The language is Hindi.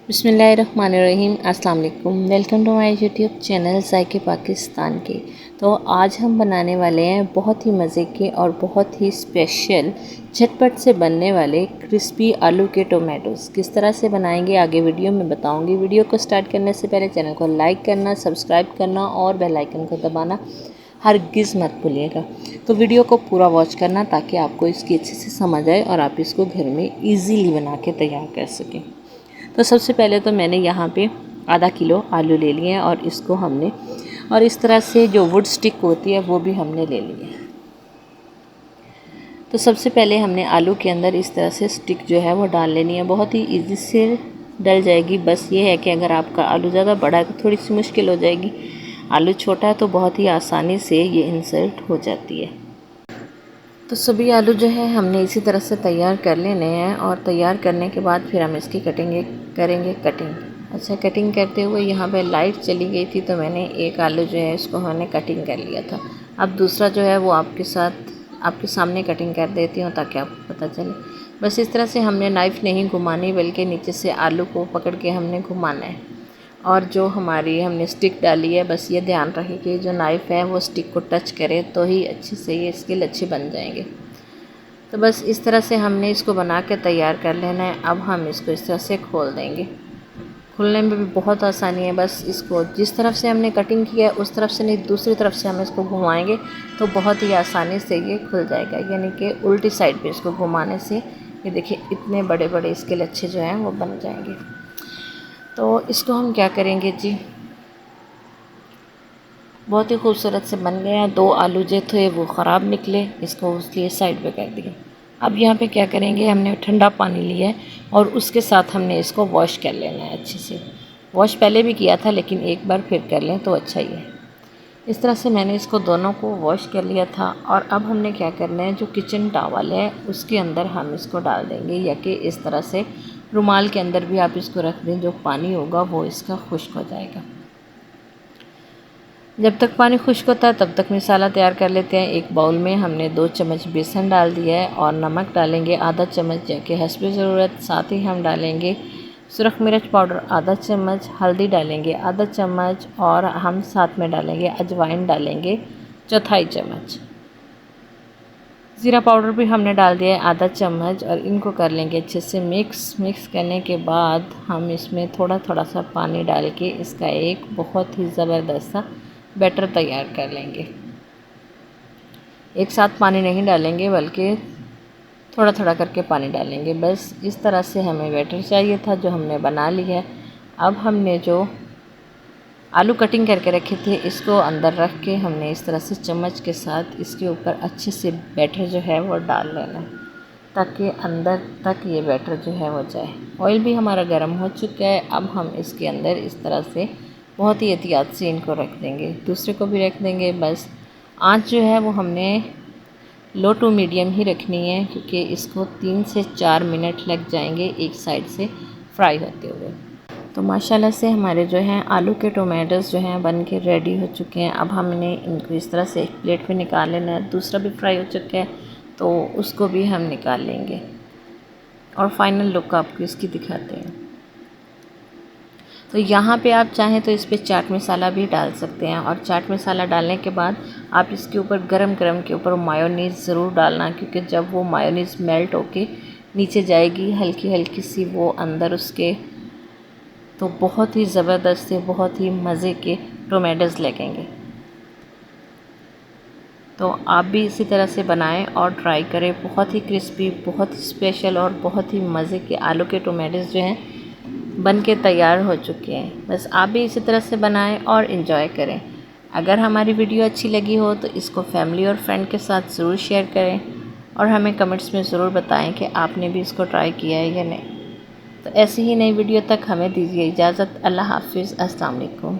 बिस्मिल्लाहिर्रहमानिर्रहीम। अस्सलाम वालेकुम। Welcome to my YouTube channel ज़ायके पाकिस्तान के। तो आज हम बनाने वाले हैं बहुत ही मज़े के और बहुत ही स्पेशल झटपट से बनने वाले क्रिस्पी आलू के टोमेटोज़। किस तरह से बनाएंगे आगे वीडियो में बताऊंगी। वीडियो को स्टार्ट करने से पहले चैनल को लाइक करना, सब्सक्राइब करना और बेल आइकन को दबाना हरगिज़ मत भूलिएगा। तो वीडियो को पूरा वॉच करना ताकि आपको इसकी अच्छे से समझ आए और आप इसको घर में ईज़िली बना के तैयार कर सकें। तो सबसे पहले तो मैंने यहाँ पे आधा किलो आलू ले लिए हैं और इसको हमने और इस तरह से जो वुड स्टिक होती है वो भी हमने ले ली है। तो सबसे पहले हमने आलू के अंदर इस तरह से स्टिक जो है वो डाल लेनी है। बहुत ही इजी से डल जाएगी। बस ये है कि अगर आपका आलू ज़्यादा बड़ा है तो थोड़ी सी मुश्किल हो जाएगी। आलू छोटा है तो बहुत ही आसानी से ये इंसर्ट हो जाती है। तो सभी आलू जो है हमने इसी तरह से तैयार कर लेने हैं और तैयार करने के बाद फिर हम इसकी करेंगे कटिंग। अच्छा, कटिंग करते हुए यहाँ पे लाइट चली गई थी तो मैंने एक आलू जो है इसको हमने कटिंग कर लिया था। अब दूसरा जो है वो आपके सामने कटिंग कर देती हूँ ताकि आपको पता चले। बस इस तरह से हमने नाइफ़ नहीं घुमानी बल्कि नीचे से आलू को पकड़ के हमने घुमाना है। और जो हमारी हमने स्टिक डाली है बस ये ध्यान रखें कि जो नाइफ़ है वो स्टिक को टच करे तो ही अच्छे से ये स्किल अच्छे बन जाएंगे। तो बस इस तरह से हमने इसको बना के तैयार कर लेना है। अब हम इसको इस तरह से खोल देंगे। खुलने में भी बहुत आसानी है। बस इसको जिस तरफ से हमने कटिंग की है उस तरफ से नहीं, दूसरी तरफ से हम इसको घुमाएंगे तो बहुत ही आसानी से ये खुल जाएगा। यानी कि उल्टी साइड पे इसको घुमाने से ये देखिए इतने बड़े बड़े स्किल अच्छे जो हैं वो बन जाएंगे। तो इसको हम क्या करेंगे जी, बहुत ही खूबसूरत से बन गए हैं। 2 आलू जो थे वो ख़राब निकले, इसको इसलिए साइड पे कर दिए। अब यहाँ पे क्या करेंगे, हमने ठंडा पानी लिया है और उसके साथ हमने इसको वॉश कर लेना है अच्छे से। वॉश पहले भी किया था लेकिन एक बार फिर कर लें तो अच्छा ही है। इस तरह से मैंने इसको दोनों को वॉश कर लिया था। और अब हमने क्या करना है, जो किचन टॉवल है उसके अंदर हम इसको डाल देंगे या कि इस तरह से रुमाल के अंदर भी आप इसको रख दें। जो पानी होगा वो इसका खुश्क हो जाएगा। जब तक पानी खुश्क होता है तब तक मसाला तैयार कर लेते हैं। एक बाउल में हमने 2 चम्मच बेसन डाल दिया है और नमक डालेंगे आधा चम्मच के हस्बे ज़रूरत। साथ ही हम डालेंगे सुरख मिर्च पाउडर आधा चम्मच, हल्दी डालेंगे आधा चम्मच और हम साथ में डालेंगे अजवाइन डालेंगे चौथाई चम्मच। ज़ीरा पाउडर भी हमने डाल दिया है आधा चम्मच और इनको कर लेंगे अच्छे से मिक्स करने के बाद हम इसमें थोड़ा थोड़ा सा पानी डाल के इसका एक बहुत ही ज़बरदस्त सा बैटर तैयार कर लेंगे। एक साथ पानी नहीं डालेंगे बल्कि थोड़ा थोड़ा करके पानी डालेंगे। बस इस तरह से हमें बैटर चाहिए था जो हमने बना लिया है। अब हमने जो आलू कटिंग करके रखे थे इसको अंदर रख के हमने इस तरह से चम्मच के साथ इसके ऊपर अच्छे से बैटर जो है वो डाल लेना है ताकि अंदर तक ये बैटर जो है हो जाए। ऑयल भी हमारा गर्म हो चुका है। अब हम इसके अंदर इस तरह से बहुत ही एहतियात से इनको रख देंगे, दूसरे को भी रख देंगे। बस आँच जो है वो हमने लो टू मीडियम ही रखनी है क्योंकि इसको 3 से 4 मिनट लग जाएंगे एक साइड से फ्राई होते हुए। तो माशाल्लाह से हमारे जो हैं आलू के टोमेटोज़ जो हैं बन के रेडी हो चुके हैं। अब हमने इनको इस तरह से एक प्लेट में निकाल लेना है। दूसरा भी फ्राई हो चुका है तो उसको भी हम निकाल लेंगे और फाइनल लुक आपको इसकी दिखाते हैं। तो यहाँ पे आप चाहें तो इस पर चाट मसाला भी डाल सकते हैं और चाट मसाला डालने के बाद आप इसके ऊपर गरम गरम के ऊपर मायोनीज़ ज़रूर डालना क्योंकि जब वो मायोनीज़ मेल्ट होके नीचे जाएगी हल्की हल्की सी वो अंदर उसके, तो बहुत ही ज़बरदस्त से बहुत ही मज़े के टोमेटोज़ लगेंगे। तो आप भी इसी तरह से बनाएं और ट्राई करें। बहुत ही क्रिस्पी, बहुत ही स्पेशल और बहुत ही मज़े के आलू के टोमेटोज़ जो हैं बन के तैयार हो चुके हैं। बस आप भी इसी तरह से बनाएं और इन्जॉय करें। अगर हमारी वीडियो अच्छी लगी हो तो इसको फैमिली और फ्रेंड के साथ ज़रूर शेयर करें और हमें कमेंट्स में ज़रूर बताएं कि आपने भी इसको ट्राई किया है या नहीं। तो ऐसी ही नई वीडियो तक हमें दीजिए इजाज़त। अल्लाह हाफ़िज़। अस्सलाम वालेकुम।